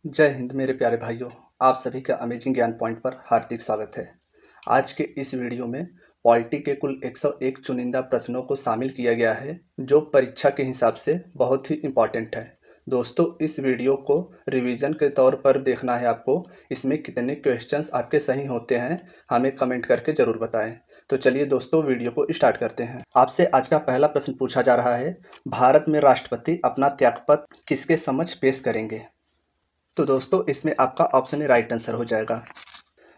जय हिंद मेरे प्यारे भाइयों। आप सभी का अमेजिंग ज्ञान पॉइंट पर हार्दिक स्वागत है। आज के इस वीडियो में पॉलिटी के कुल 101 चुनिंदा प्रश्नों को शामिल किया गया है जो परीक्षा के हिसाब से बहुत ही इम्पॉर्टेंट है। दोस्तों, इस वीडियो को रिवीजन के तौर पर देखना है आपको। इसमें कितने क्वेश्चंस आपके सही होते हैं हमें कमेंट करके ज़रूर बताएं। तो चलिए दोस्तों, वीडियो को स्टार्ट करते हैं। आपसे आज का पहला प्रश्न पूछा जा रहा है, भारत में राष्ट्रपति अपना त्यागपत्र किसके समक्ष पेश करेंगे? तो दोस्तों, इसमें आपका ऑप्शन ए राइट आंसर हो जाएगा,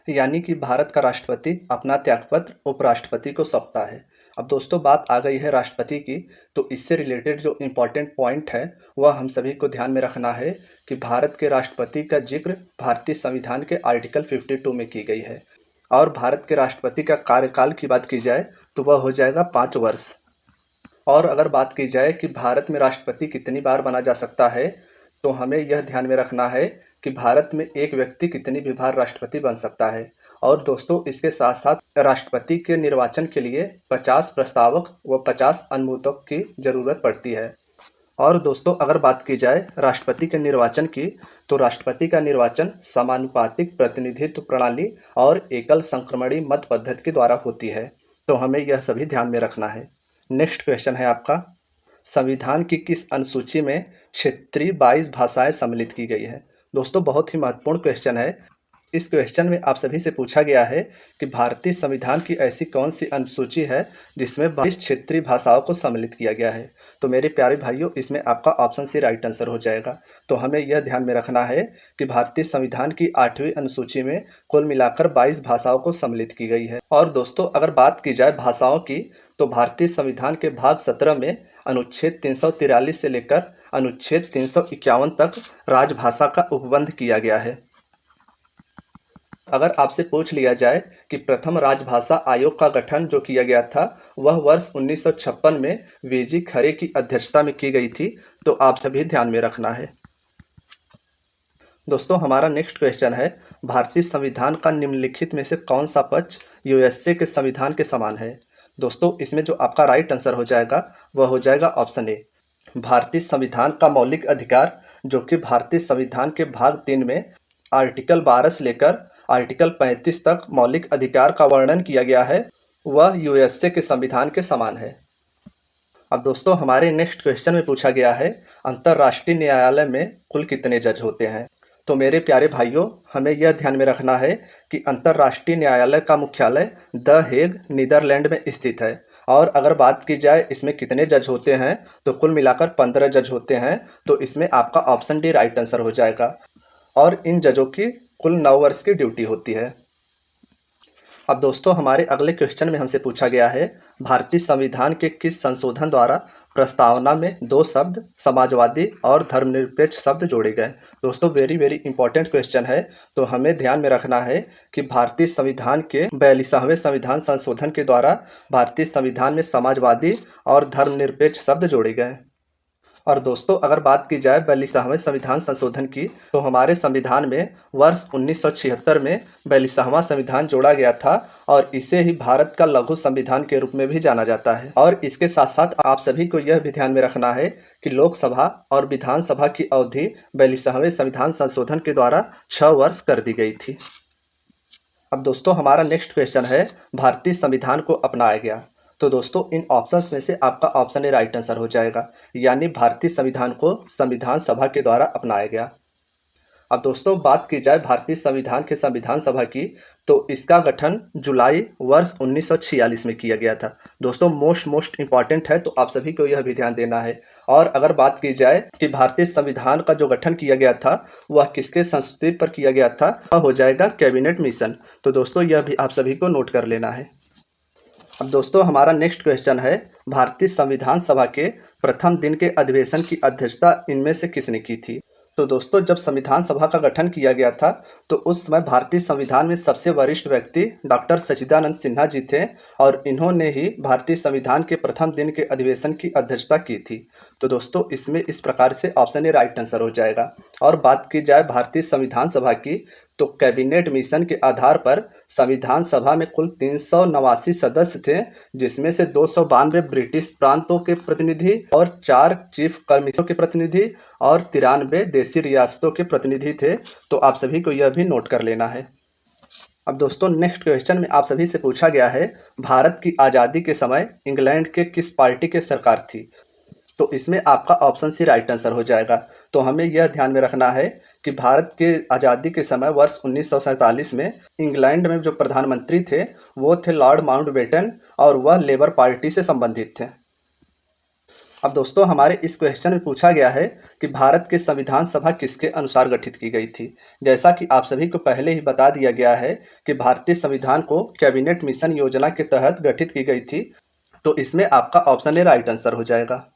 यानी कि भारत का राष्ट्रपति अपना त्यागपत्र उपराष्ट्रपति को सौंपता है। अब दोस्तों, बात आ गई है राष्ट्रपति की, तो इससे रिलेटेड जो इम्पोर्टेंट पॉइंट है वह हम सभी को ध्यान में रखना है कि भारत के राष्ट्रपति का जिक्र भारतीय संविधान के आर्टिकल 52 में की गई है। और भारत के राष्ट्रपति का कार्यकाल की बात की जाए तो वह हो जाएगा 5 वर्ष। और अगर बात की जाए कि भारत में राष्ट्रपति कितनी बार बना जा सकता है, तो हमें यह ध्यान में रखना है कि भारत में एक व्यक्ति कितनी भी बार राष्ट्रपति बन सकता है। और दोस्तों, इसके साथ साथ राष्ट्रपति के निर्वाचन के लिए 50 प्रस्तावक व 50 अनुमोदक की जरूरत पड़ती है। और दोस्तों, अगर बात की जाए राष्ट्रपति के निर्वाचन की, तो राष्ट्रपति का निर्वाचन समानुपातिक प्रतिनिधित्व प्रणाली और एकल संक्रमणी मत पद्धति के द्वारा होती है। तो हमें यह सभी ध्यान में रखना है। नेक्स्ट क्वेश्चन है आपका, संविधान की किस अनुसूची में क्षेत्रीय 22 भाषाएं सम्मिलित की गई है? दोस्तों, बहुत ही महत्वपूर्ण क्वेश्चन है। इस क्वेश्चन में आप सभी से पूछा गया है कि भारतीय संविधान की ऐसी कौन सी अनुसूची है जिसमें 22 क्षेत्रीय भाषाओं को सम्मिलित किया गया है? तो मेरे प्यारे भाइयों, इसमें आपका ऑप्शन सी राइट आंसर हो जाएगा। तो हमें यह ध्यान में रखना है कि भारतीय संविधान की 8वीं अनुसूची में कुल मिलाकर 22 भाषाओं को सम्मिलित की गई है। और दोस्तों, अगर बात की जाए भाषाओं की, तो भारतीय संविधान के भाग 17 में अनुच्छेद 343 से लेकर अनुच्छेद 351 तक राजभाषा का उपबंध किया गया है। अगर आपसे पूछ लिया जाए कि प्रथम राजभाषा आयोग का गठन जो किया गया था वह वर्ष 1956 में वीजी खरे की अध्यक्षता में की गई थी, तो आप सभी ध्यान में रखना है। दोस्तों, हमारा नेक्स्ट क्वेश्चन है, भारतीय संविधान का निम्नलिखित में से कौन सा पक्ष यूएसए के संविधान के समान है? दोस्तों, इसमें जो आपका राइट आंसर हो जाएगा वह हो जाएगा ऑप्शन ए, भारतीय संविधान का मौलिक अधिकार, जो कि भारतीय संविधान के भाग 3 में आर्टिकल 12 से लेकर आर्टिकल 35 तक मौलिक अधिकार का वर्णन किया गया है, वह यूएसए के संविधान के समान है। अब दोस्तों, हमारे नेक्स्ट क्वेश्चन में पूछा गया है, अंतर्राष्ट्रीय न्यायालय में कुल कितने जज होते हैं? तो मेरे प्यारे भाइयों, हमें यह ध्यान में रखना है कि अंतर्राष्ट्रीय न्यायालय का मुख्यालय द हेग नीदरलैंड में स्थित है। और अगर बात की जाए इसमें कितने जज होते हैं, तो कुल मिलाकर 15 जज होते हैं। तो इसमें आपका ऑप्शन डी राइट आंसर हो जाएगा। और इन जजों की कुल 9 वर्ष की ड्यूटी होती है। अब दोस्तों, हमारे अगले क्वेश्चन में हमसे पूछा गया है, भारतीय संविधान के किस संशोधन द्वारा प्रस्तावना में 2 शब्द समाजवादी और धर्मनिरपेक्ष शब्द जोड़े गए? दोस्तों, वेरी वेरी इंपॉर्टेंट क्वेश्चन है। तो हमें ध्यान में रखना है कि भारतीय संविधान के 42वें संविधान संशोधन के द्वारा भारतीय संविधान में समाजवादी और धर्मनिरपेक्ष शब्द जोड़े गए। और दोस्तों, अगर बात की जाए 42वें संविधान संशोधन की, तो हमारे संविधान में वर्ष 1976 में 42वां संविधान जोड़ा गया था और इसे ही भारत का लघु संविधान के रूप में भी जाना जाता है। और इसके साथ साथ आप सभी को यह भी ध्यान में रखना है कि लोकसभा और विधानसभा की अवधि 42वें संविधान संशोधन के द्वारा 6 वर्ष कर दी गई थी। अब दोस्तों, हमारा नेक्स्ट क्वेश्चन है, भारतीय संविधान को अपनाया गया? तो दोस्तों, इन ऑप्शंस में से आपका ऑप्शन ए राइट आंसर हो जाएगा, यानी भारतीय संविधान को संविधान सभा के द्वारा अपनाया गया। अब दोस्तों, बात की जाए भारतीय संविधान के संविधान सभा की, तो इसका गठन जुलाई वर्ष 1946 में किया गया था। दोस्तों, मोस्ट इंपॉर्टेंट है, तो आप सभी को यह भी ध्यान देना है। और अगर बात की जाए कि भारतीय संविधान का जो गठन किया गया था वह किसके संस्तुति पर किया गया था, वह हो जाएगा कैबिनेट मिशन। तो दोस्तों, यह भी आप सभी को नोट कर लेना है। अब दोस्तों, हमारा नेक्स्ट क्वेश्चन है, भारतीय संविधान सभा के प्रथम दिन के अधिवेशन की अध्यक्षता इनमें से किसने की थी? तो दोस्तों, जब संविधान सभा का गठन किया गया था तो उस समय भारतीय संविधान में सबसे वरिष्ठ व्यक्ति डॉक्टर सच्चिदानंद सिन्हा जी थे और इन्होंने ही भारतीय संविधान के प्रथम दिन के अधिवेशन की अध्यक्षता की थी। तो दोस्तों, इसमें इस प्रकार से ऑप्शन ए राइट आंसर हो जाएगा। और बात की जाए भारतीय संविधान सभा की, तो कैबिनेट मिशन के आधार पर संविधान सभा में कुल 389 सदस्य थे, जिसमें से 292 ब्रिटिश प्रांतों के प्रतिनिधि और 4 चीफ कमिश्नरों के प्रतिनिधि और 93 देशी रियासतों के प्रतिनिधि थे। तो आप सभी को यह भी नोट कर लेना है। अब दोस्तों नेक्स्ट क्वेश्चन में आप सभी से पूछा गया है, भारत की आज़ादी के समय इंग्लैंड के किस पार्टी की सरकार थी? तो इसमें आपका ऑप्शन सी राइट आंसर हो जाएगा। तो हमें यह ध्यान में रखना है कि भारत के आज़ादी के समय वर्ष 1947 में इंग्लैंड में जो प्रधानमंत्री थे वो थे लॉर्ड माउंटबेटन और वह लेबर पार्टी से संबंधित थे। अब दोस्तों हमारे इस क्वेश्चन में पूछा गया है कि भारत के संविधान सभा किसके अनुसार गठित की गई थी? जैसा कि आप सभी को पहले ही बता दिया गया है कि भारतीय संविधान को कैबिनेट मिशन योजना के तहत गठित की गई थी। तो इसमें आपका ऑप्शन ए राइट आंसर हो जाएगा।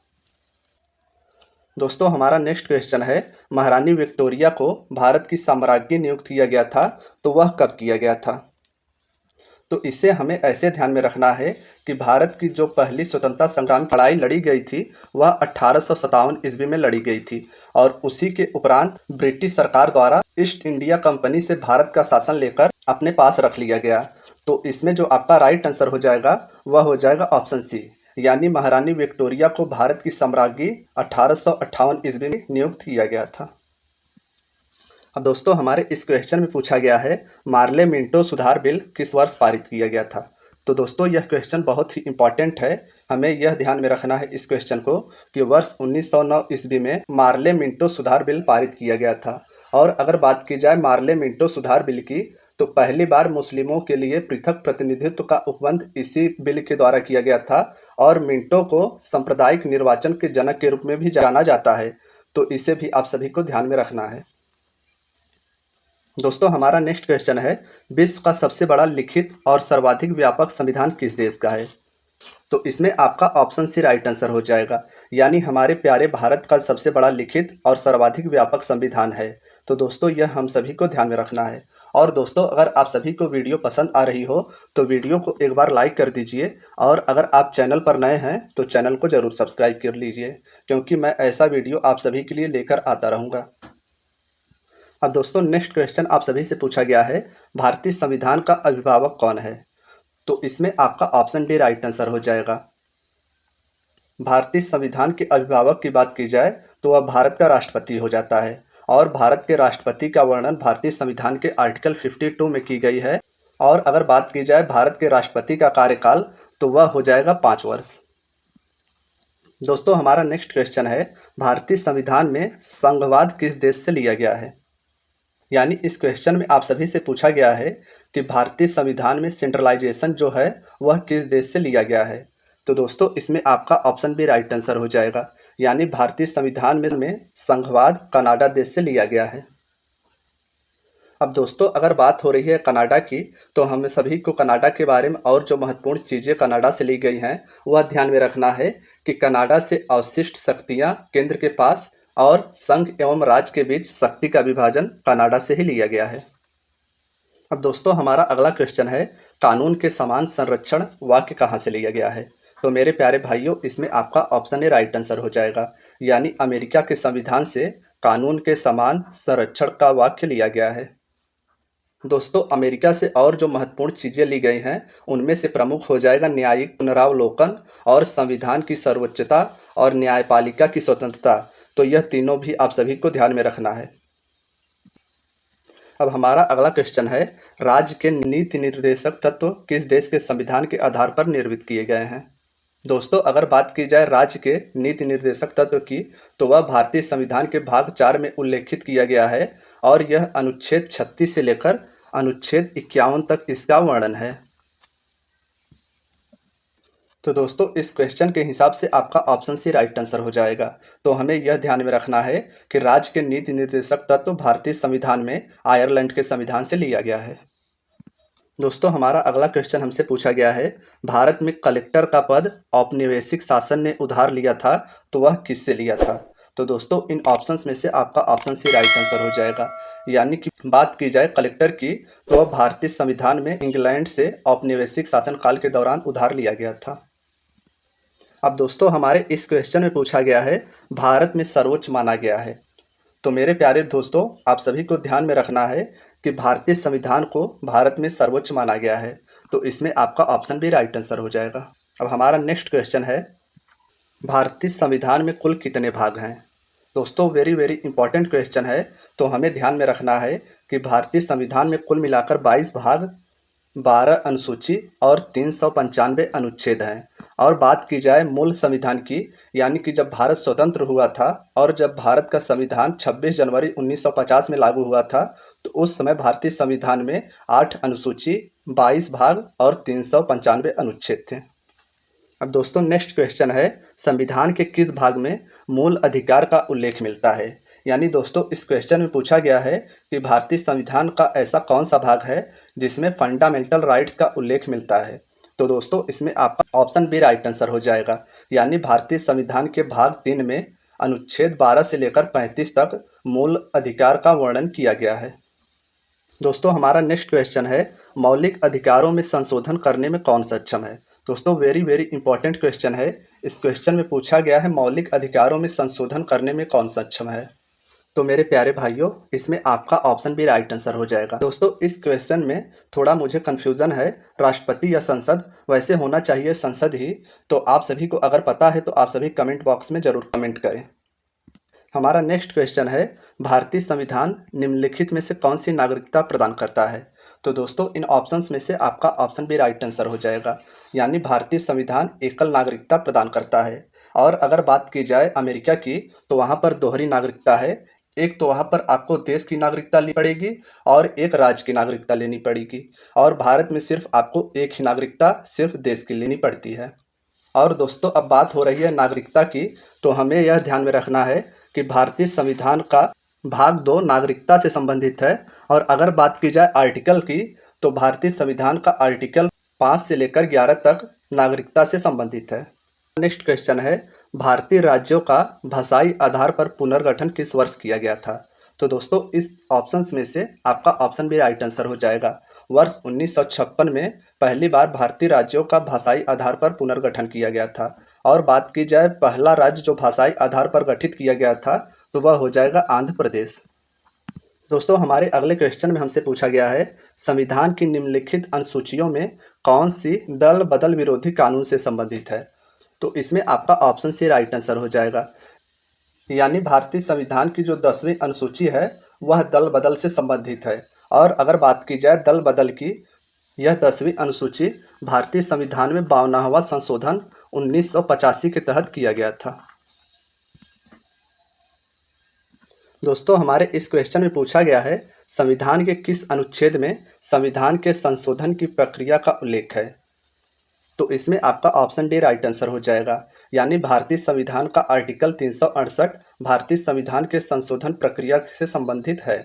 दोस्तों हमारा नेक्स्ट क्वेश्चन है, महारानी विक्टोरिया को भारत की साम्राज्ञी नियुक्त किया गया था, तो वह कब किया गया था? तो इसे हमें ऐसे ध्यान में रखना है कि भारत की जो पहली स्वतंत्रता संग्राम लड़ाई लड़ी गई थी वह 1857 ईस्वी में लड़ी गई थी और उसी के उपरांत ब्रिटिश सरकार द्वारा ईस्ट इंडिया कंपनी से भारत का शासन लेकर अपने पास रख लिया गया। तो इसमें जो आपका राइट आंसर हो जाएगा वह हो जाएगा ऑप्शन सी, यानी महारानी विक्टोरिया को भारत की साम्राज्ञी 1858 ईस्वी में नियुक्त किया गया था। अब दोस्तों हमारे इस क्वेश्चन में पूछा गया है, मार्ले मिंटो सुधार बिल किस वर्ष पारित किया गया था? तो दोस्तों यह क्वेश्चन बहुत ही इम्पॉर्टेंट है। हमें यह ध्यान में रखना है इस क्वेश्चन को कि वर्ष 1909 ईस्वी में मार्ले मिंटो सुधार बिल पारित किया गया था। और अगर बात की जाए मार्ले मिंटो सुधार बिल की, तो पहली बार मुस्लिमों के लिए पृथक प्रतिनिधित्व का उपबंध इसी बिल के द्वारा किया गया था और मिंटो को सांप्रदायिक निर्वाचन के जनक के रूप में भी जाना जाता है। तो इसे भी आप सभी को ध्यान में रखना है। दोस्तों हमारा नेक्स्ट क्वेश्चन है, विश्व का सबसे बड़ा लिखित और सर्वाधिक व्यापक संविधान किस देश का है? तो इसमें आपका ऑप्शन सी राइट आंसर हो जाएगा, यानी हमारे प्यारे भारत का सबसे बड़ा लिखित और सर्वाधिक व्यापक संविधान है। तो दोस्तों यह हम सभी को ध्यान में रखना है। और दोस्तों अगर आप सभी को वीडियो पसंद आ रही हो तो वीडियो को एक बार लाइक कर दीजिए और अगर आप चैनल पर नए हैं तो चैनल को ज़रूर सब्सक्राइब कर लीजिए, क्योंकि मैं ऐसा वीडियो आप सभी के लिए लेकर आता रहूँगा। अब दोस्तों नेक्स्ट क्वेश्चन आप सभी से पूछा गया है, भारतीय संविधान का अभिभावक कौन है? तो इसमें आपका ऑप्शन डी राइट आंसर हो जाएगा। भारतीय संविधान के अभिभावक की बात की जाए तो वह भारत का राष्ट्रपति हो जाता है और भारत के राष्ट्रपति का वर्णन भारतीय संविधान के आर्टिकल 52 में की गई है। और अगर बात की जाए भारत के राष्ट्रपति का कार्यकाल तो वह हो जाएगा 5 वर्ष। दोस्तों हमारा नेक्स्ट क्वेश्चन है, भारतीय संविधान में संघवाद किस देश से लिया गया है? यानी इस क्वेश्चन में आप सभी से पूछा गया है कि भारतीय संविधान में सेंट्रलाइजेशन जो है वह किस देश से लिया गया है? तो दोस्तों इसमें आपका ऑप्शन भी राइट आंसर हो जाएगा, यानी भारतीय संविधान में संघवाद कनाडा देश से लिया गया है। अब दोस्तों अगर बात हो रही है कनाडा की, तो हम सभी को कनाडा के बारे में और जो महत्वपूर्ण चीज़ें कनाडा से ली गई हैं वह ध्यान में रखना है कि कनाडा से अवशिष्ट शक्तियाँ केंद्र के पास और संघ एवं राज्य के बीच शक्ति का विभाजन कनाडा से ही लिया गया है। अब दोस्तों हमारा अगला क्वेश्चन है, कानून के समान संरक्षण वाक्य कहाँ से लिया गया है? तो मेरे प्यारे भाइयों इसमें आपका ऑप्शन ए राइट आंसर हो जाएगा, यानी अमेरिका के संविधान से कानून के समान संरक्षण का वाक्य लिया गया है। दोस्तों अमेरिका से और जो महत्वपूर्ण चीज़ें ली गई हैं उनमें से प्रमुख हो जाएगा न्यायिक पुनरावलोकन और संविधान की सर्वोच्चता और न्यायपालिका की स्वतंत्रता। तो यह तीनों भी आप सभी को ध्यान में रखना है। अब हमारा अगला क्वेश्चन है, राज्य के नीति निर्देशक तत्व किस देश के संविधान के आधार पर निर्मित किए गए हैं? दोस्तों अगर बात की जाए राज्य के नीति निर्देशक तत्व की, तो वह भारतीय संविधान के भाग 4 में उल्लेखित किया गया है और यह अनुच्छेद 36 से लेकर अनुच्छेद 51 तक इसका वर्णन है। तो दोस्तों इस क्वेश्चन के हिसाब से आपका ऑप्शन सी राइट आंसर हो जाएगा। तो हमें यह ध्यान में रखना है कि राज्य के नीति निर्देशक तत्व भारतीय संविधान में आयरलैंड के संविधान से लिया गया है। दोस्तों हमारा अगला क्वेश्चन हमसे पूछा गया है, भारत में कलेक्टर का पद औपनिवेशिक शासन ने उधार लिया था, तो वह किससे लिया था? तो दोस्तों इन ऑप्शंस में से आपका ऑप्शन सी राइट आंसर हो जाएगा, यानी कि बात की जाए कलेक्टर की तो वह भारतीय संविधान में इंग्लैंड से औपनिवेशिक शासनकाल के दौरान उधार लिया गया था। अब दोस्तों हमारे इस क्वेश्चन में पूछा गया है, भारत में सर्वोच्च माना गया है, तो मेरे प्यारे दोस्तों, आप सभी को ध्यान में रखना है कि भारतीय संविधान को भारत में सर्वोच्च माना गया है। तो इसमें आपका ऑप्शन भी राइट आंसर हो जाएगा। अब हमारा नेक्स्ट क्वेश्चन है, भारतीय संविधान में कुल कितने भाग हैं? दोस्तों वेरी वेरी इंपॉर्टेंट क्वेश्चन है। तो हमें ध्यान में रखना है कि भारतीय संविधान में कुल मिलाकर 22 भाग, 12 अनुसूची और 395 अनुच्छेद हैं। और बात की जाए मूल संविधान की, यानी कि जब भारत स्वतंत्र हुआ था और जब भारत का संविधान 26 जनवरी 1950 में लागू हुआ था, तो उस समय भारतीय संविधान में 8 अनुसूची, 22 भाग और 395 अनुच्छेद थे। अब दोस्तों नेक्स्ट क्वेश्चन है, संविधान के किस भाग में मूल अधिकार का उल्लेख मिलता है? यानी दोस्तों इस क्वेश्चन में पूछा गया है कि भारतीय संविधान का ऐसा कौन सा भाग है जिसमें फंडामेंटल राइट्स का उल्लेख मिलता है? तो दोस्तों इसमें आपका ऑप्शन बी राइट आंसर हो जाएगा। यानी भारतीय संविधान के भाग 3 में अनुच्छेद 12 से लेकर 35 तक मूल अधिकार का वर्णन किया गया है। दोस्तों हमारा नेक्स्ट क्वेश्चन है, मौलिक अधिकारों में संशोधन करने में कौन सक्षम है? दोस्तों वेरी वेरी इंपॉर्टेंट क्वेश्चन है। इस क्वेश्चन में पूछा गया है मौलिक अधिकारों में संशोधन करने में कौन सक्षम है। तो मेरे प्यारे भाइयों, इसमें आपका ऑप्शन भी राइट आंसर हो जाएगा। दोस्तों इस क्वेश्चन में थोड़ा मुझे कन्फ्यूज़न है, राष्ट्रपति या संसद, वैसे होना चाहिए संसद ही। तो आप सभी को अगर पता है तो आप सभी कमेंट बॉक्स में ज़रूर कमेंट करें। हमारा नेक्स्ट क्वेश्चन है, भारतीय संविधान निम्नलिखित में से कौन सी नागरिकता प्रदान करता है? तो दोस्तों इन ऑप्शंस में से आपका ऑप्शन भी राइट आंसर हो जाएगा। यानी भारतीय संविधान एकल नागरिकता प्रदान करता है। और अगर बात की जाए अमेरिका की, तो वहाँ पर दोहरी नागरिकता है। एक तो वहाँ पर आपको देश की नागरिकता लेनी पड़ेगी और एक राज्य की नागरिकता लेनी पड़ेगी। और भारत में सिर्फ आपको एक ही नागरिकता सिर्फ देश की लेनी पड़ती है। और दोस्तों अब बात हो रही है नागरिकता की, तो हमें यह ध्यान में रखना है कि भारतीय संविधान का भाग 2 नागरिकता से संबंधित है। और अगर बात की जाए आर्टिकल की, तो भारतीय संविधान का आर्टिकल 5 से लेकर 11 तक नागरिकता से संबंधित है। नेक्स्ट क्वेश्चन है, भारतीय राज्यों का भाषाई आधार पर पुनर्गठन किस वर्ष किया गया था? तो दोस्तों इस ऑप्शंस में से आपका ऑप्शन भी राइट आंसर हो जाएगा। वर्ष 1956 में पहली बार भारतीय राज्यों का भाषाई आधार पर पुनर्गठन किया गया था। और बात की जाए पहला राज्य जो भाषाई आधार पर गठित किया गया था, तो वह हो जाएगा आंध्र प्रदेश। दोस्तों हमारे अगले क्वेश्चन में हमसे पूछा गया है, संविधान की निम्नलिखित अनुसूचियों में कौन सी दल बदल विरोधी कानून से संबंधित है? तो इसमें आपका ऑप्शन सी राइट आंसर हो जाएगा। यानी भारतीय संविधान की जो 10वीं अनुसूची है वह दल बदल से संबंधित है। और अगर बात की जाए दल बदल की, यह 10वीं अनुसूची भारतीय संविधान में 52वां संशोधन 1985 के तहत किया गया था। दोस्तों हमारे इस क्वेश्चन में पूछा गया है, संविधान के किस अनुच्छेद में संविधान के संशोधन की प्रक्रिया का उल्लेख है? तो इसमें आपका ऑप्शन डी राइट आंसर हो जाएगा। यानी भारतीय संविधान का आर्टिकल 368 भारतीय संविधान के संशोधन प्रक्रिया से संबंधित है।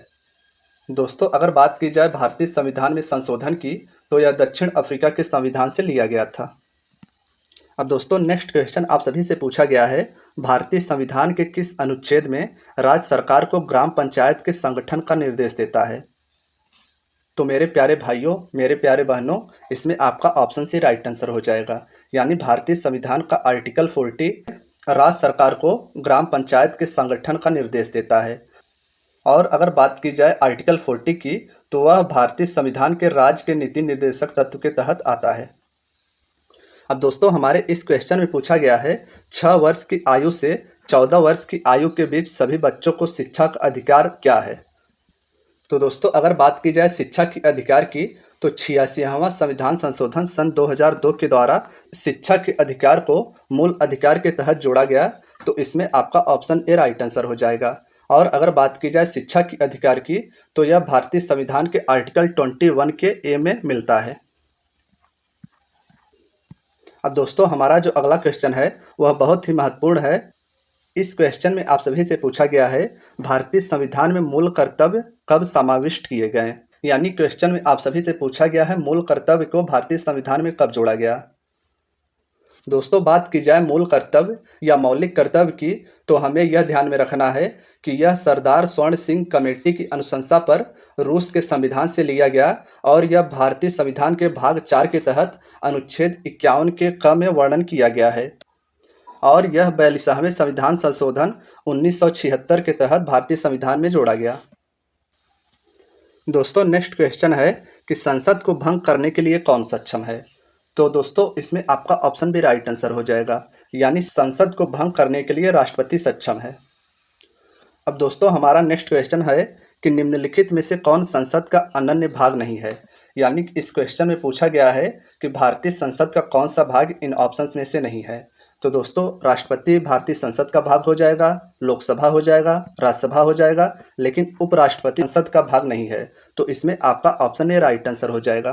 दोस्तों अगर बात की जाए भारतीय संविधान में संशोधन की, तो यह दक्षिण अफ्रीका के संविधान से लिया गया था। अब दोस्तों नेक्स्ट क्वेश्चन आप सभी से पूछा गया है, भारतीय संविधान के किस अनुच्छेद में राज्य सरकार को ग्राम पंचायत के संगठन का निर्देश देता है? तो मेरे प्यारे भाइयों, मेरे प्यारे बहनों, इसमें आपका ऑप्शन सी राइट आंसर हो जाएगा। यानी भारतीय संविधान का आर्टिकल 40 राज्य सरकार को ग्राम पंचायत के संगठन का निर्देश देता है। और अगर बात की जाए आर्टिकल 40 की, तो वह भारतीय संविधान के राज्य के नीति निर्देशक तत्व के तहत आता है। अब दोस्तों हमारे इस क्वेश्चन में पूछा गया है, 6 वर्ष की आयु से 14 वर्ष की आयु के बीच सभी बच्चों को शिक्षा का अधिकार क्या है? तो दोस्तों अगर बात की जाए शिक्षा के अधिकार की, तो 86वां संविधान संशोधन सन 2002 के द्वारा शिक्षा के अधिकार को मूल अधिकार के तहत जोड़ा गया। तो इसमें आपका ऑप्शन ए राइट आंसर हो जाएगा। और अगर बात की जाए शिक्षा के अधिकार की, तो यह भारतीय संविधान के आर्टिकल 21 के ए में मिलता है। अब दोस्तों हमारा जो अगला क्वेश्चन है वह बहुत ही महत्वपूर्ण है। इस क्वेश्चन में आप सभी से पूछा गया है, भारतीय संविधान में मूल कर्तव्य कब समाविष्ट किए गए? यानी क्वेश्चन में आप सभी से पूछा गया है मूल कर्तव्य को भारतीय संविधान में कब जोड़ा गया। दोस्तों बात की जाए मूल कर्तव्य या मौलिक कर्तव्य की, तो हमें यह ध्यान में रखना है कि यह सरदार स्वर्ण सिंह कमेटी की अनुशंसा पर रूस के संविधान से लिया गया। और यह भारतीय संविधान के भाग 4 के तहत अनुच्छेद 51 के क में वर्णन किया गया है। और यह 42वें संविधान संशोधन 1976 के तहत भारतीय संविधान में जोड़ा गया। दोस्तों नेक्स्ट क्वेश्चन है कि संसद को भंग करने के लिए कौन सक्षम है। तो दोस्तों इसमें आपका ऑप्शन भी राइट आंसर हो जाएगा, यानी संसद को भंग करने के लिए राष्ट्रपति सक्षम है। अब दोस्तों हमारा नेक्स्ट क्वेश्चन है कि निम्नलिखित में से कौन संसद का अनन्य भाग नहीं है। यानी इस क्वेश्चन में पूछा गया है कि भारतीय संसद का कौन सा भाग इन ऑप्शंस में से नहीं है। तो दोस्तों राष्ट्रपति भारतीय संसद का भाग हो जाएगा, लोकसभा हो जाएगा, राज्यसभा हो जाएगा, लेकिन उपराष्ट्रपति संसद का भाग नहीं है। तो इसमें आपका ऑप्शन ए राइट आंसर हो जाएगा।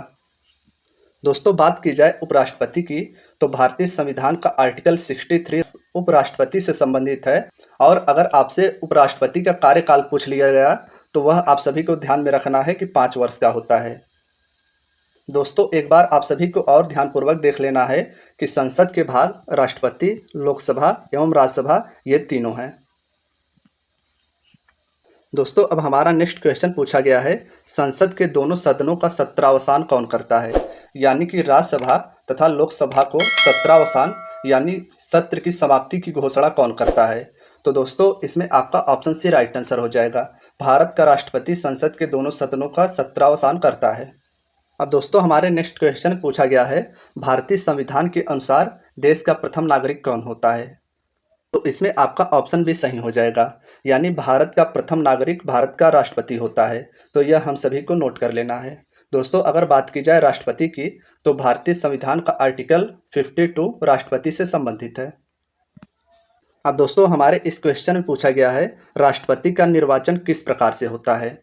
दोस्तों बात की जाए उपराष्ट्रपति की, तो भारतीय संविधान का आर्टिकल 63 उपराष्ट्रपति से संबंधित है। और अगर आपसे उपराष्ट्रपति का कार्यकाल पूछ लिया गया तो वह आप सभी को ध्यान में रखना है कि 5 वर्ष का होता है। दोस्तों एक बार आप सभी को और ध्यानपूर्वक देख लेना है कि संसद के भाग राष्ट्रपति, लोकसभा एवं राज्यसभा ये तीनों हैं। दोस्तों अब हमारा नेक्स्ट क्वेश्चन पूछा गया है, संसद के दोनों सदनों का सत्रावसान कौन करता है। यानी कि राज्यसभा तथा लोकसभा को सत्रावसान यानी सत्र की समाप्ति की घोषणा कौन करता है। तो दोस्तों इसमें आपका ऑप्शन सी राइट आंसर हो जाएगा। भारत का राष्ट्रपति संसद के दोनों सदनों का सत्रावसान करता है। अब दोस्तों हमारे नेक्स्ट क्वेश्चन पूछा गया है, भारतीय संविधान के अनुसार देश का प्रथम नागरिक कौन होता है। तो इसमें आपका ऑप्शन भी सही हो जाएगा, यानी भारत का प्रथम नागरिक भारत का राष्ट्रपति होता है। तो यह हम सभी को नोट कर लेना है। दोस्तों अगर बात की जाए राष्ट्रपति की, तो भारतीय संविधान का आर्टिकल 52 राष्ट्रपति से संबंधित है। अब दोस्तों हमारे इस क्वेश्चन में पूछा गया है, राष्ट्रपति का निर्वाचन किस प्रकार से होता है।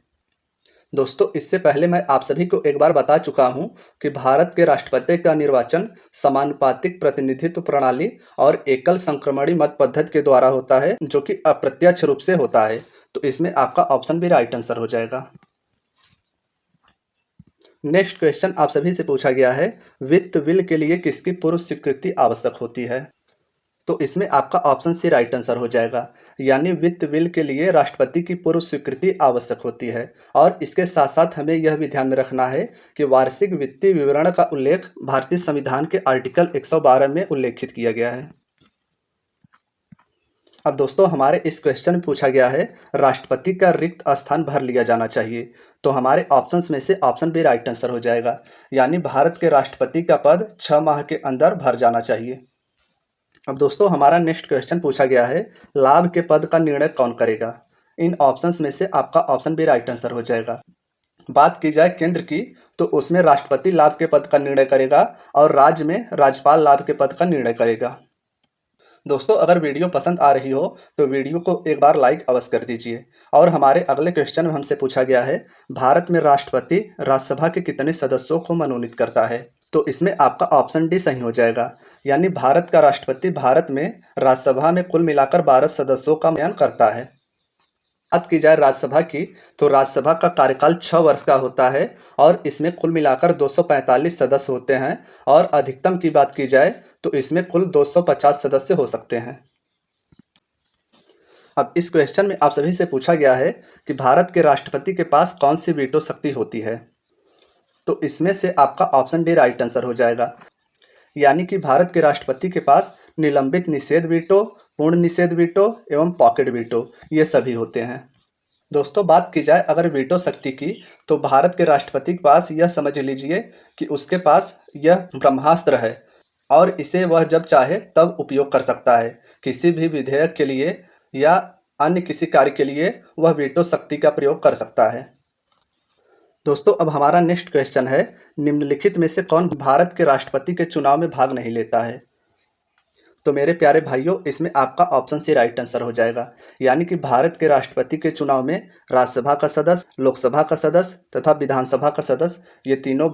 दोस्तों इससे पहले मैं आप सभी को एक बार बता चुका हूं कि भारत के राष्ट्रपति का निर्वाचन समानुपातिक प्रतिनिधित्व प्रणाली और एकल संक्रमणी मत पद्धति के द्वारा होता है, जो कि अप्रत्यक्ष रूप से होता है। तो इसमें आपका ऑप्शन भी राइट आंसर हो जाएगा। नेक्स्ट क्वेश्चन आप सभी से पूछा गया है, वित्त बिल के लिए किसकी पूर्व स्वीकृति आवश्यक होती है। तो इसमें आपका ऑप्शन सी राइट आंसर हो जाएगा, यानी वित्त बिल के लिए राष्ट्रपति की पूर्व स्वीकृति आवश्यक होती है। और इसके साथ साथ हमें यह भी ध्यान में रखना है कि वार्षिक वित्तीय विवरण का उल्लेख भारतीय संविधान के आर्टिकल 112 में उल्लेखित किया गया है। अब दोस्तों हमारे इस क्वेश्चन में पूछा गया है, राष्ट्रपति का रिक्त स्थान भर लिया जाना चाहिए। तो हमारे ऑप्शंस में से ऑप्शन बी राइट आंसर हो जाएगा, यानी भारत के राष्ट्रपति का पद 6 माह के अंदर भर जाना चाहिए। अब दोस्तों हमारा नेक्स्ट क्वेश्चन पूछा गया है, लाभ के पद का निर्णय कौन करेगा। इन ऑप्शंस में से आपका ऑप्शन भी राइट आंसर हो जाएगा। बात की जाए केंद्र की, तो उसमें राष्ट्रपति लाभ के पद का निर्णय करेगा और राज्य में राज्यपाल लाभ के पद का निर्णय करेगा। दोस्तों अगर वीडियो पसंद आ रही हो तो वीडियो को एक बार लाइक अवश्य कर दीजिए। और हमारे अगले क्वेश्चन में हमसे पूछा गया है, भारत में राष्ट्रपति राज्यसभा के कितने सदस्यों को मनोनीत करता है। तो इसमें आपका ऑप्शन डी सही हो जाएगा, यानी भारत का राष्ट्रपति भारत में राज्यसभा में कुल मिलाकर 12 सदस्यों का चयन करता है। बात की जाए राज्यसभा की, तो राज्यसभा का कार्यकाल 6 वर्ष का होता है और इसमें कुल मिलाकर 245 सदस्य होते हैं। और अधिकतम की बात की जाए तो इसमें कुल 250 सदस्य हो सकते हैं। अब इस क्वेश्चन में आप सभी से पूछा गया है कि भारत के राष्ट्रपति के पास कौन सी वीटो शक्ति होती है। तो इसमें से आपका ऑप्शन डी राइट आंसर हो जाएगा, यानी कि भारत के राष्ट्रपति के पास निलंबित निषेध वीटो, पूर्ण निषेध वीटो एवं पॉकेट वीटो ये सभी होते हैं। दोस्तों बात की जाए अगर वीटो शक्ति की, तो भारत के राष्ट्रपति के पास यह समझ लीजिए कि उसके पास यह ब्रह्मास्त्र है और इसे वह जब चाहे तब उपयोग कर सकता है। किसी भी विधेयक के लिए या अन्य किसी कार्य के लिए वह वीटो शक्ति का प्रयोग कर सकता है। दोस्तों अब हमारा नेक्स्ट क्वेश्चन है, निम्नलिखित में से कौन भारत के राष्ट्रपति के चुनाव में भाग नहीं लेता है। तो मेरे प्यारे भाइयों, इसमें आपका ऑप्शन सी राइट आंसर हो जाएगा, यानी कि भारत के राष्ट्रपति के चुनाव में राज्यसभा का सदस्य, लोकसभा का सदस्य तथा विधानसभा का सदस्य ये तीनों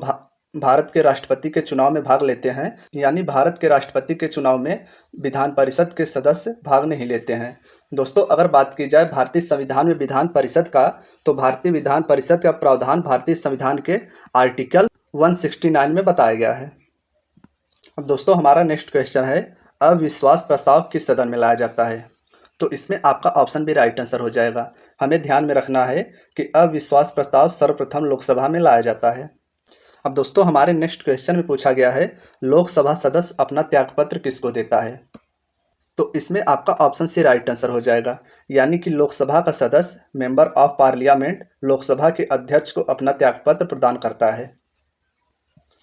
भारत के राष्ट्रपति के चुनाव में भाग लेते हैं। यानी भारत के राष्ट्रपति के चुनाव में विधान परिषद के सदस्य भाग नहीं लेते हैं। दोस्तों अगर बात की जाए भारतीय संविधान में विधान परिषद का, तो भारतीय विधान परिषद का प्रावधान भारतीय संविधान के आर्टिकल 169 में बताया गया है। अब दोस्तों हमारा नेक्स्ट क्वेश्चन है, अविश्वास प्रस्ताव किस सदन में लाया जाता है। तो इसमें आपका ऑप्शन भी राइट आंसर हो जाएगा। हमें ध्यान में रखना है कि अविश्वास प्रस्ताव सर्वप्रथम लोकसभा में लाया जाता है। अब दोस्तों हमारे नेक्स्ट क्वेश्चन में पूछा गया है, लोकसभा सदस्य अपना त्यागपत्र किसको देता है। तो इसमें आपका ऑप्शन सी राइट आंसर हो जाएगा, यानी कि लोकसभा का सदस्य मेंबर ऑफ पार्लियामेंट लोकसभा के अध्यक्ष को अपना त्यागपत्र प्रदान करता है।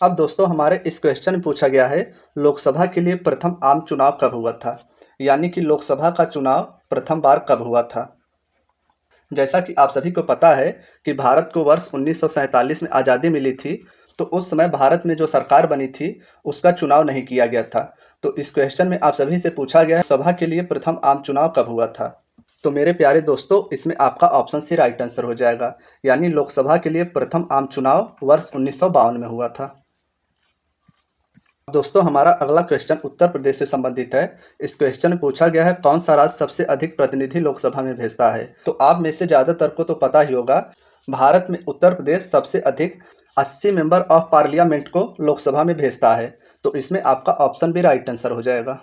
अब दोस्तों हमारे इस क्वेश्चन में पूछा गया है लोकसभा के लिए प्रथम आम चुनाव कब हुआ था, यानी कि लोकसभा का चुनाव प्रथम बार कब हुआ था। जैसा कि आप सभी को पता है कि भारत को वर्ष 1947 में आज़ादी मिली थी, तो उस समय भारत में जो सरकार बनी थी उसका चुनाव नहीं किया गया था। तो इस क्वेश्चन में आप सभी से पूछा गया है सभा के लिए प्रथम आम चुनाव कब हुआ था। तो मेरे प्यारे दोस्तों इसमें आपका ऑप्शन सी राइट आंसर हो जाएगा, यानी लोकसभा के लिए प्रथम आम चुनाव वर्ष 1952 में हुआ था। दोस्तों हमारा अगला क्वेश्चन उत्तर प्रदेश से संबंधित है। इस क्वेश्चन में पूछा गया है कौन सा राज्य सबसे अधिक प्रतिनिधि लोकसभा में भेजता है। तो आप में से ज़्यादातर को तो पता ही होगा, भारत में उत्तर प्रदेश सबसे अधिक 80 मेंबर ऑफ पार्लियामेंट को लोकसभा में भेजता है। तो इसमें आपका ऑप्शन भी राइट आंसर हो जाएगा।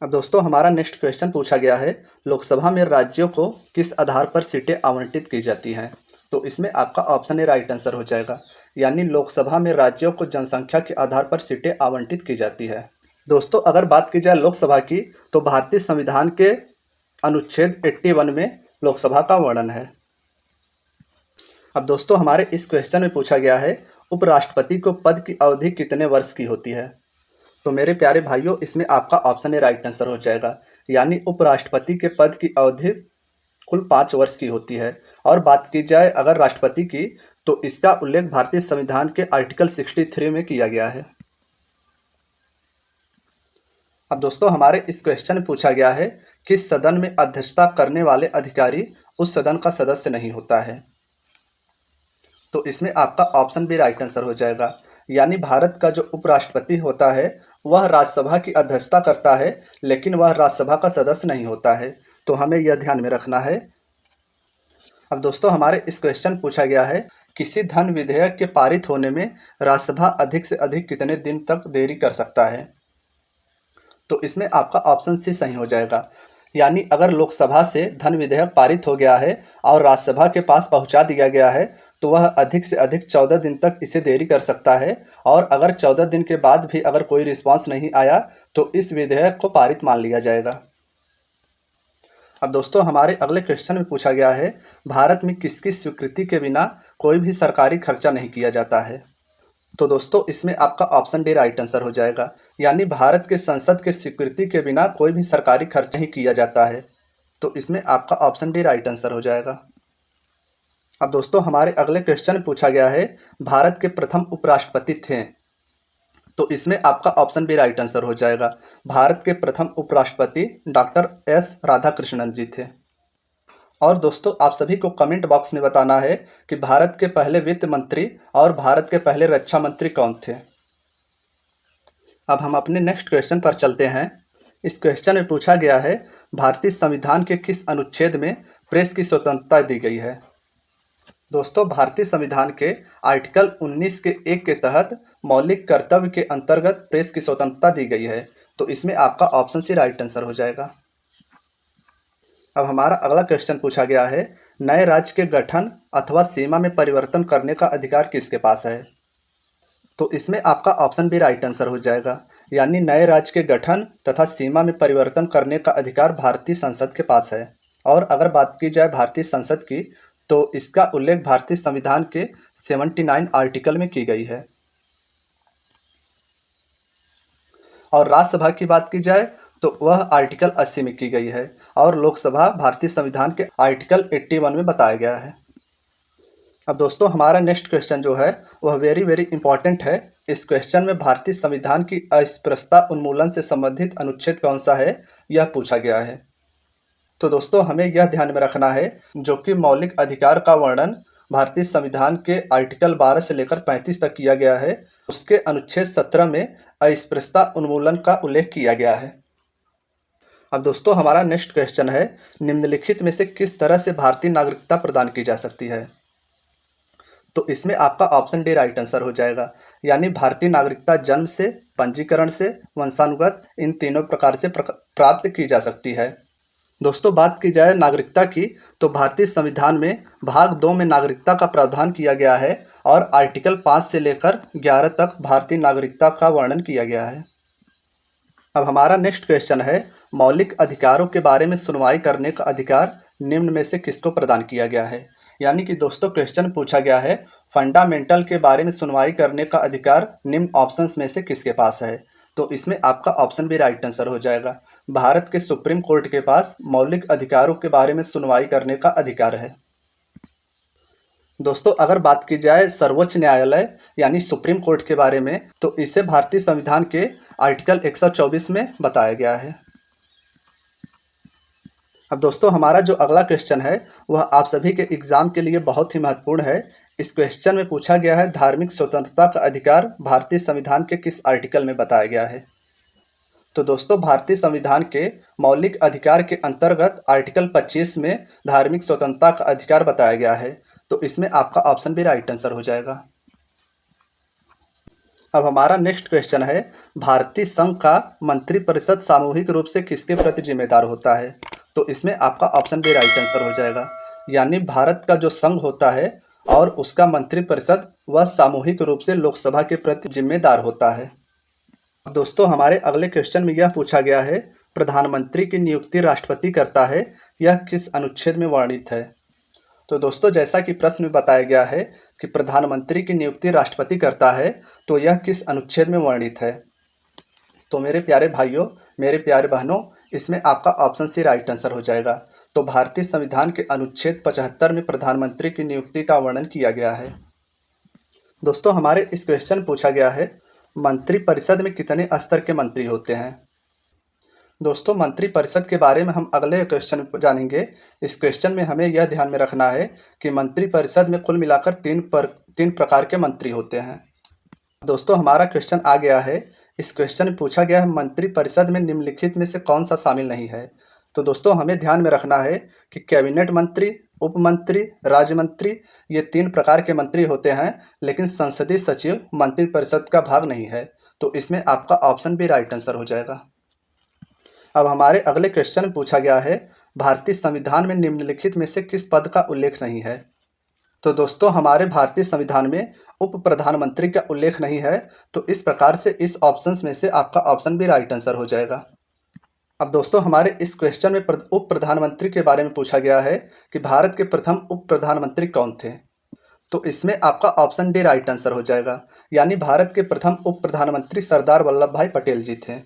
अब दोस्तों हमारा नेक्स्ट क्वेश्चन पूछा गया है लोकसभा में राज्यों को किस आधार पर सीटें आवंटित की जाती हैं। तो इसमें आपका ऑप्शन ए राइट आंसर हो जाएगा, यानी लोकसभा में राज्यों को जनसंख्या के आधार पर सीटें आवंटित की जाती है। दोस्तों अगर बात की जाए लोकसभा की, तो भारतीय संविधान के अनुच्छेद 81 में लोकसभा का वर्णन है। अब दोस्तों हमारे इस क्वेश्चन में पूछा गया है उपराष्ट्रपति को पद की अवधि कितने वर्ष की होती है। तो मेरे प्यारे भाइयों इसमें आपका ऑप्शन ए राइट आंसर हो जाएगा, यानी उपराष्ट्रपति के पद की अवधि कुल 5 वर्ष की होती है। और बात की जाए अगर राष्ट्रपति की, तो इसका उल्लेख भारतीय संविधान के आर्टिकल 63 में किया गया है। अब दोस्तों हमारे इस क्वेश्चन में पूछा गया है किस सदन में अध्यक्षता करने वाले अधिकारी उस सदन का सदस्य नहीं होता है। तो इसमें आपका ऑप्शन भी राइट आंसर हो जाएगा, यानी भारत का जो उपराष्ट्रपति होता है वह राज्यसभा की अध्यक्षता करता है, लेकिन वह राज्यसभा का सदस्य नहीं होता है। तो हमें यह ध्यान में रखना है। अब दोस्तों हमारे इस क्वेश्चन पूछा गया है किसी धन विधेयक के पारित होने में राज्यसभा अधिक से अधिक कितने दिन तक देरी कर सकता है। तो इसमें आपका ऑप्शन सी सही हो जाएगा, यानी अगर लोकसभा से धन विधेयक पारित हो गया है और राज्यसभा के पास पहुंचा दिया गया है, तो वह अधिक से अधिक 14 दिन तक इसे देरी कर सकता है। और अगर 14 दिन के बाद भी अगर कोई रिस्पांस नहीं आया तो इस विधेयक को पारित मान लिया जाएगा। अब दोस्तों हमारे अगले क्वेश्चन में पूछा गया है भारत में किसकी स्वीकृति के बिना कोई भी सरकारी खर्चा नहीं किया जाता है। तो दोस्तों इसमें आपका ऑप्शन डी राइट आंसर हो जाएगा, यानी भारत के संसद के स्वीकृति के बिना कोई भी सरकारी खर्च नहीं किया जाता है। तो इसमें आपका ऑप्शन डी राइट आंसर हो जाएगा। अब दोस्तों हमारे अगले क्वेश्चन में पूछा गया है भारत के प्रथम उपराष्ट्रपति थे। तो इसमें आपका ऑप्शन भी राइट आंसर हो जाएगा, भारत के प्रथम उपराष्ट्रपति डॉक्टर एस राधाकृष्णन जी थे। और दोस्तों आप सभी को कमेंट बॉक्स में बताना है कि भारत के पहले वित्त मंत्री और भारत के पहले रक्षा मंत्री कौन थे। अब हम अपने नेक्स्ट क्वेश्चन पर चलते हैं। इस क्वेश्चन में पूछा गया है भारतीय संविधान के किस अनुच्छेद में प्रेस की स्वतंत्रता दी गई है। दोस्तों भारतीय संविधान के आर्टिकल 19 के 1 के तहत मौलिक कर्तव्य के अंतर्गत प्रेस की स्वतंत्रता दी गई है। तो इसमें आपका ऑप्शन सी राइट आंसर हो जाएगा। अब हमारा अगला क्वेश्चन पूछा गया है नए राज्य के गठन अथवा सीमा में परिवर्तन करने का अधिकार किसके पास है। तो इसमें आपका ऑप्शन भी राइट आंसर हो जाएगा, यानी नए राज्य के गठन तथा सीमा में परिवर्तन करने का अधिकार भारतीय संसद के पास है। और अगर बात की जाए भारतीय संसद की, तो इसका उल्लेख भारतीय संविधान के 79 आर्टिकल में की गई है। और राज्यसभा की बात की जाए तो वह आर्टिकल 80 में की गई है। और लोकसभा भारतीय संविधान के आर्टिकल 81 में बताया गया है। अब दोस्तों हमारा नेक्स्ट क्वेश्चन जो है वह वेरी इंपॉर्टेंट है। इस क्वेश्चन में भारतीय संविधान की अस्पृश्यता उन्मूलन से संबंधित अनुच्छेद कौन सा है यह पूछा गया है। तो दोस्तों हमें यह ध्यान में रखना है जो कि मौलिक अधिकार का वर्णन भारतीय संविधान के आर्टिकल 12 से लेकर 35 तक किया गया है, उसके अनुच्छेद 17 में अस्पृश्यता उन्मूलन का उल्लेख किया गया है। अब दोस्तों हमारा नेक्स्ट क्वेश्चन है निम्नलिखित में से किस तरह से भारतीय नागरिकता प्रदान की जा सकती है। तो इसमें आपका ऑप्शन डी राइट आंसर हो जाएगा, यानी भारतीय नागरिकता जन्म से, पंजीकरण से, वंशानुगत इन तीनों प्रकार से प्राप्त की जा सकती है। दोस्तों बात की जाए नागरिकता की, तो भारतीय संविधान में भाग 2 में नागरिकता का प्रावधान किया गया है और आर्टिकल 5 से लेकर 11 तक भारतीय नागरिकता का वर्णन किया गया है। अब हमारा नेक्स्ट क्वेश्चन है, मौलिक अधिकारों के बारे में सुनवाई करने का अधिकार निम्न में से किसको प्रदान किया गया है। यानी कि दोस्तों क्वेश्चन पूछा गया है, फंडामेंटल के बारे में सुनवाई करने का अधिकार निम्न ऑप्शंस में से किसके पास है। तो इसमें आपका ऑप्शन भी राइट आंसर हो जाएगा। भारत के सुप्रीम कोर्ट के पास मौलिक अधिकारों के बारे में सुनवाई करने का अधिकार है। दोस्तों अगर बात की जाए सर्वोच्च न्यायालय यानी सुप्रीम कोर्ट के बारे में, तो इसे भारतीय संविधान के आर्टिकल 124 में बताया गया है। अब दोस्तों हमारा जो अगला क्वेश्चन है वह आप सभी के एग्जाम के लिए बहुत ही महत्वपूर्ण है। इस क्वेश्चन में पूछा गया है, धार्मिक स्वतंत्रता का अधिकार भारतीय संविधान के किस आर्टिकल में बताया गया है। तो दोस्तों भारतीय संविधान के मौलिक अधिकार के अंतर्गत आर्टिकल 25 में धार्मिक स्वतंत्रता का अधिकार बताया गया है। तो इसमें आपका ऑप्शन भी राइट आंसर हो जाएगा। अब हमारा नेक्स्ट क्वेश्चन है, भारतीय संघ का मंत्रिपरिषद सामूहिक रूप से किसके प्रति जिम्मेदार होता है। तो इसमें आपका ऑप्शन भी राइट आंसर हो जाएगा। यानी भारत का जो संघ होता है और उसका मंत्रिपरिषद वह सामूहिक रूप से लोकसभा के प्रति जिम्मेदार होता है। दोस्तों हमारे अगले क्वेश्चन में यह पूछा गया है, प्रधानमंत्री की नियुक्ति राष्ट्रपति करता है, यह किस अनुच्छेद में वर्णित है। तो दोस्तों जैसा कि प्रश्न में बताया गया है कि प्रधानमंत्री की नियुक्ति राष्ट्रपति करता है, तो यह किस अनुच्छेद में वर्णित है। तो मेरे प्यारे भाइयों, मेरे प्यारे बहनों, इसमें आपका ऑप्शन सी राइट आंसर हो जाएगा। तो भारतीय संविधान के अनुच्छेद 75 में प्रधानमंत्री की नियुक्ति का वर्णन किया गया है। दोस्तों हमारे इस क्वेश्चन पूछा गया है, मंत्रिपरिषद में कितने स्तर के मंत्री होते हैं। दोस्तों मंत्रिपरिषद के बारे में हम अगले क्वेश्चन जानेंगे। इस क्वेश्चन में हमें यह ध्यान में रखना है कि मंत्रिपरिषद में कुल मिलाकर तीन प्रकार के मंत्री होते हैं। दोस्तों हमारा क्वेश्चन आ गया है, इस क्वेश्चन में पूछा गया है, मंत्रिपरिषद में निम्नलिखित में से कौन सा शामिल नहीं है। तो दोस्तों हमें ध्यान में रखना है कि कैबिनेट मंत्री, उप मंत्री, राज्य मंत्री, ये 3 प्रकार के मंत्री होते हैं, लेकिन संसदीय सचिव मंत्रिपरिषद का भाग नहीं है। तो इसमें आपका ऑप्शन भी राइट आंसर हो जाएगा। अब हमारे अगले क्वेश्चन में पूछा गया है, भारतीय संविधान में निम्नलिखित में से किस पद का उल्लेख नहीं है। तो दोस्तों हमारे भारतीय संविधान में उप प्रधानमंत्री का उल्लेख नहीं है। तो इस प्रकार से इस ऑप्शंस में से आपका ऑप्शन भी राइट आंसर हो जाएगा। अब दोस्तों हमारे इस क्वेश्चन में उप प्रधानमंत्री के बारे में पूछा गया है कि भारत के प्रथम उप प्रधानमंत्री कौन थे। तो इसमें आपका ऑप्शन डी राइट आंसर हो जाएगा। यानी भारत के प्रथम उप प्रधानमंत्री सरदार वल्लभ भाई पटेल जी थे।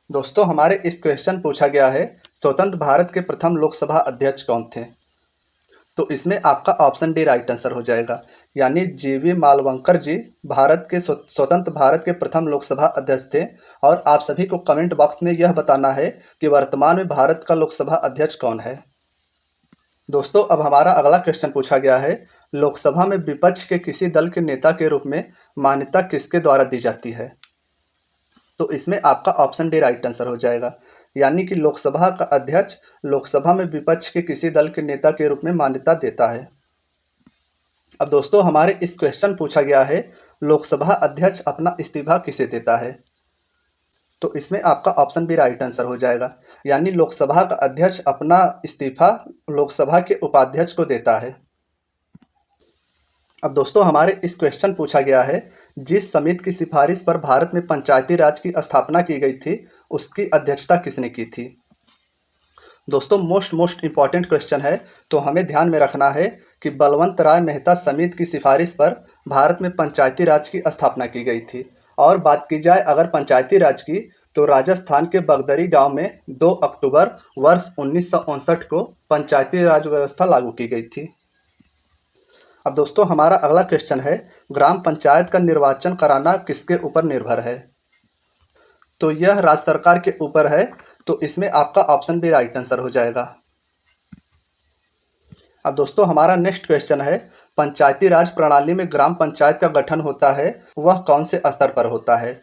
दोस्तों हमारे इस क्वेश्चन पूछा गया है, स्वतंत्र भारत के प्रथम लोकसभा अध्यक्ष कौन थे। तो इसमें आपका ऑप्शन डी राइट आंसर हो जाएगा। यानी जीवी मालवंकर जी भारत के स्वतंत्र भारत के प्रथम लोकसभा अध्यक्ष थे। और आप सभी को कमेंट बॉक्स में यह बताना है कि वर्तमान में भारत का लोकसभा अध्यक्ष कौन है। दोस्तों अब हमारा अगला क्वेश्चन पूछा गया है, लोकसभा में विपक्ष के किसी दल के नेता के रूप में मान्यता किसके द्वारा दी जाती है। तो इसमें आपका ऑप्शन डी राइट आंसर हो जाएगा। यानी कि लोकसभा का अध्यक्ष लोकसभा में विपक्ष के किसी दल के नेता के रूप में मान्यता देता है। अब दोस्तों हमारे इस क्वेश्चन पूछा गया है, लोकसभा अध्यक्ष अपना इस्तीफा किसे देता है। तो इसमें आपका ऑप्शन भी राइट आंसर हो जाएगा। यानी लोकसभा का अध्यक्ष अपना इस्तीफा लोकसभा के उपाध्यक्ष को देता है। अब दोस्तों हमारे इस क्वेश्चन पूछा गया है, जिस समिति की सिफारिश पर भारत में पंचायती राज की स्थापना की गई थी, उसकी अध्यक्षता किसने की थी। दोस्तों मोस्ट इंपॉर्टेंट क्वेश्चन है। तो हमें ध्यान में रखना है कि बलवंत राय मेहता समिति की सिफारिश पर भारत में पंचायती राज की स्थापना की गई थी। और बात की जाए अगर पंचायती राज की, तो राजस्थान के बगदरी गांव में 2 अक्टूबर वर्ष 1959 को पंचायती राज व्यवस्था लागू की गई थी। अब दोस्तों हमारा अगला क्वेश्चन है, ग्राम पंचायत का निर्वाचन कराना किसके ऊपर निर्भर है। तो यह राज्य सरकार के ऊपर है। तो इसमें आपका ऑप्शन भी राइट आंसर हो जाएगा। अब दोस्तों हमारा नेक्स्ट क्वेश्चन है, पंचायती राज प्रणाली में ग्राम पंचायत का गठन होता है वह कौन से स्तर पर होता है।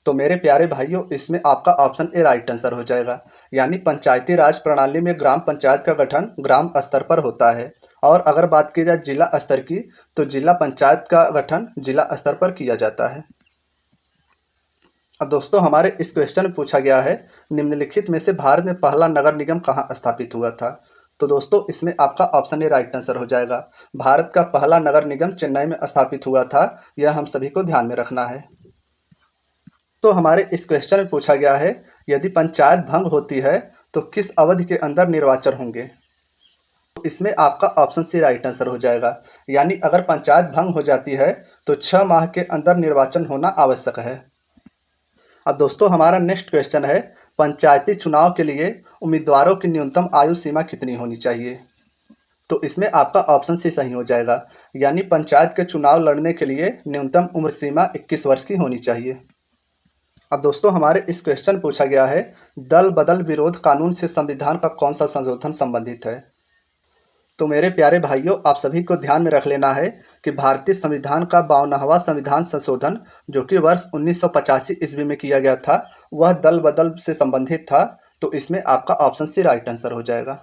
तो मेरे प्यारे भाइयों, इसमें आपका ऑप्शन ए राइट आंसर हो जाएगा। यानी पंचायती राज प्रणाली में ग्राम पंचायत का गठन ग्राम स्तर पर होता है। और अगर बात की जाए जिला स्तर की, तो जिला पंचायत का गठन जिला स्तर पर किया जाता है। अब दोस्तों हमारे इस क्वेश्चन में पूछा गया है, निम्नलिखित में से भारत में पहला नगर निगम कहाँ स्थापित हुआ था। तो दोस्तों इसमें आपका ऑप्शन ए राइट आंसर हो जाएगा। भारत का पहला नगर निगम चेन्नई में स्थापित हुआ था। यह हम सभी को ध्यान में रखना है। दोस्तों हमारे इस क्वेश्चन में पूछा गया है, यदि पंचायत भंग होती है तो किस अवधि के अंदर निर्वाचन होंगे। तो इसमें आपका ऑप्शन सी राइट आंसर हो जाएगा, यानी अगर पंचायत भंग हो जाती है तो 6 माह के अंदर निर्वाचन होना आवश्यक है। अब दोस्तों हमारा नेक्स्ट क्वेश्चन है, पंचायती चुनाव के लिए उम्मीदवारों की न्यूनतम आयु सीमा कितनी होनी चाहिए। तो इसमें आपका ऑप्शन सी सही हो जाएगा, यानी पंचायत के चुनाव लड़ने के लिए न्यूनतम उम्र सीमा 21 वर्ष की होनी चाहिए। अब दोस्तों हमारे इस क्वेश्चन पूछा गया है, दल बदल विरोध कानून से संविधान का कौन सा संशोधन संबंधित है। तो मेरे प्यारे भाइयों, आप सभी को ध्यान में रख लेना है कि भारतीय संविधान का 52वां संविधान संशोधन जो कि वर्ष 1985 ईस्वी में किया गया था, वह दल बदल से संबंधित था। तो इसमें आपका ऑप्शन सी राइट आंसर हो जाएगा।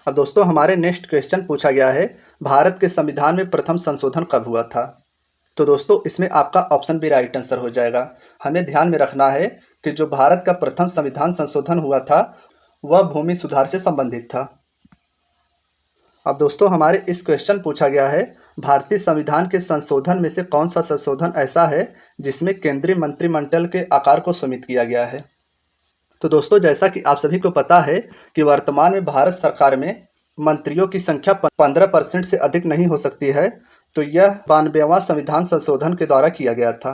अब दोस्तों हमारे नेक्स्ट क्वेश्चन पूछा गया है, भारत के संविधान में प्रथम संशोधन कब हुआ था। तो दोस्तों इसमें आपका ऑप्शन बी राइट आंसर हो जाएगा। हमें ध्यान में रखना है कि जो भारत का प्रथम संविधान संशोधन हुआ था वह भूमि सुधार से संबंधित था। अब दोस्तों हमारे इस क्वेश्चन पूछा गया है, भारतीय संविधान के संशोधन में से कौन सा संशोधन ऐसा है जिसमें केंद्रीय मंत्रिमंडल के आकार को सीमित किया गया है। तो दोस्तों जैसा कि आप सभी को पता है कि वर्तमान में भारत सरकार में मंत्रियों की संख्या 15% से अधिक नहीं हो सकती है। तो यह 92वां संविधान संशोधन के द्वारा किया गया था।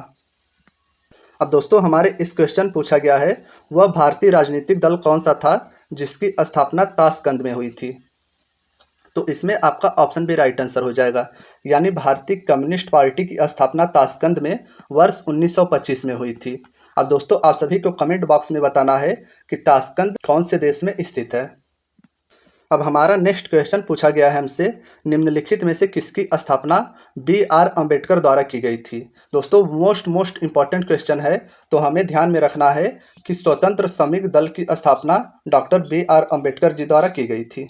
अब दोस्तों हमारे इस क्वेश्चन पूछा गया है, वह भारतीय राजनीतिक दल कौन सा था जिसकी स्थापना ताशकंद में हुई थी। तो इसमें आपका ऑप्शन भी राइट आंसर हो जाएगा, यानी भारतीय कम्युनिस्ट पार्टी की स्थापना ताशकंद में वर्ष 1925 में हुई थी। अब दोस्तों आप सभी को कमेंट बॉक्स में बताना है कि ताशकंद कौन से देश में स्थित है। अब हमारा नेक्स्ट क्वेश्चन पूछा गया है हमसे, निम्नलिखित में से किसकी स्थापना BR अम्बेडकर द्वारा की गई थी। दोस्तों मोस्ट इंपॉर्टेंट क्वेश्चन है, तो हमें ध्यान में रखना है कि स्वतंत्र श्रमिक दल की स्थापना डॉक्टर BR अम्बेडकर जी द्वारा की गई थी।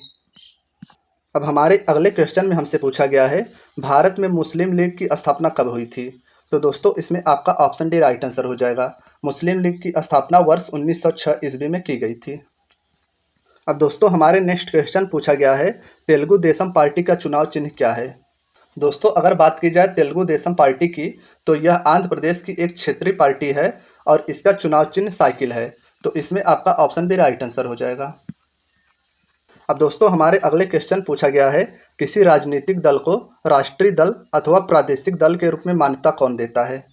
अब हमारे अगले क्वेश्चन में हमसे पूछा गया है, भारत में मुस्लिम लीग की स्थापना कब हुई थी। तो दोस्तों इसमें आपका ऑप्शन डी राइट आंसर हो जाएगा। मुस्लिम लीग की स्थापना वर्ष 1906 ईस्वी में की गई थी। अब दोस्तों हमारे नेक्स्ट क्वेश्चन पूछा गया है, तेलुगु देशम पार्टी का चुनाव चिन्ह क्या है। दोस्तों अगर बात की जाए तेलुगु देशम पार्टी की, तो यह आंध्र प्रदेश की एक क्षेत्रीय पार्टी है और इसका चुनाव चिन्ह साइकिल है। तो इसमें आपका ऑप्शन भी राइट आंसर हो जाएगा। अब दोस्तों हमारे अगले क्वेश्चन पूछा गया है, किसी राजनीतिक दल को राष्ट्रीय दल अथवा प्रादेशिक दल के रूप में मान्यता कौन देता है।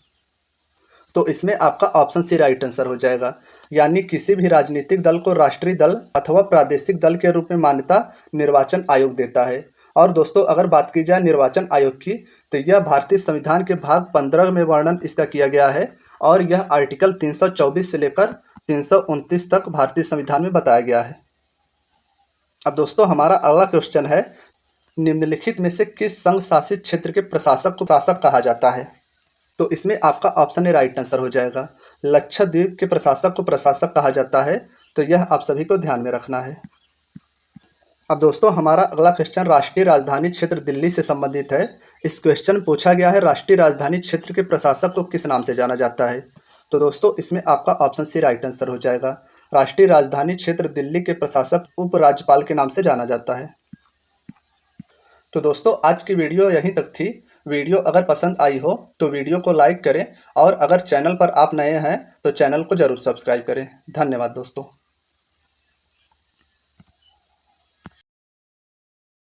तो इसमें आपका ऑप्शन सी राइट आंसर हो जाएगा, यानी किसी भी राजनीतिक दल को राष्ट्रीय दल अथवा प्रादेशिक दल के रूप में मान्यता निर्वाचन आयोग देता है। और दोस्तों अगर बात की जाए निर्वाचन आयोग की, तो यह भारतीय संविधान के भाग 15 में वर्णन इसका किया गया है और यह आर्टिकल 324 से लेकर 329 तक भारतीय संविधान में बताया गया है। अब दोस्तों हमारा अगला क्वेश्चन है, निम्नलिखित में से किस संघ शासित क्षेत्र के प्रशासक को शासक कहा जाता है। तो इसमें आपका ऑप्शन ए राइट आंसर हो जाएगा। लक्षद्वीप के प्रशासक को प्रशासक कहा जाता है। तो यह आप सभी को ध्यान में रखना है। अब दोस्तों हमारा अगला क्वेश्चन राष्ट्रीय राजधानी क्षेत्र दिल्ली से संबंधित है। इस क्वेश्चन पूछा गया है, राष्ट्रीय राजधानी क्षेत्र के प्रशासक को किस नाम से जाना जाता है। तो दोस्तों इसमें आपका ऑप्शन सी राइट आंसर हो जाएगा। राष्ट्रीय राजधानी क्षेत्र दिल्ली के प्रशासक उपराज्यपाल के नाम से जाना जाता है। तो दोस्तों आज की वीडियो यहीं तक थी। वीडियो अगर पसंद आई हो तो वीडियो को लाइक करें और अगर चैनल पर आप नए हैं तो चैनल को जरूर सब्सक्राइब करें। धन्यवाद दोस्तों।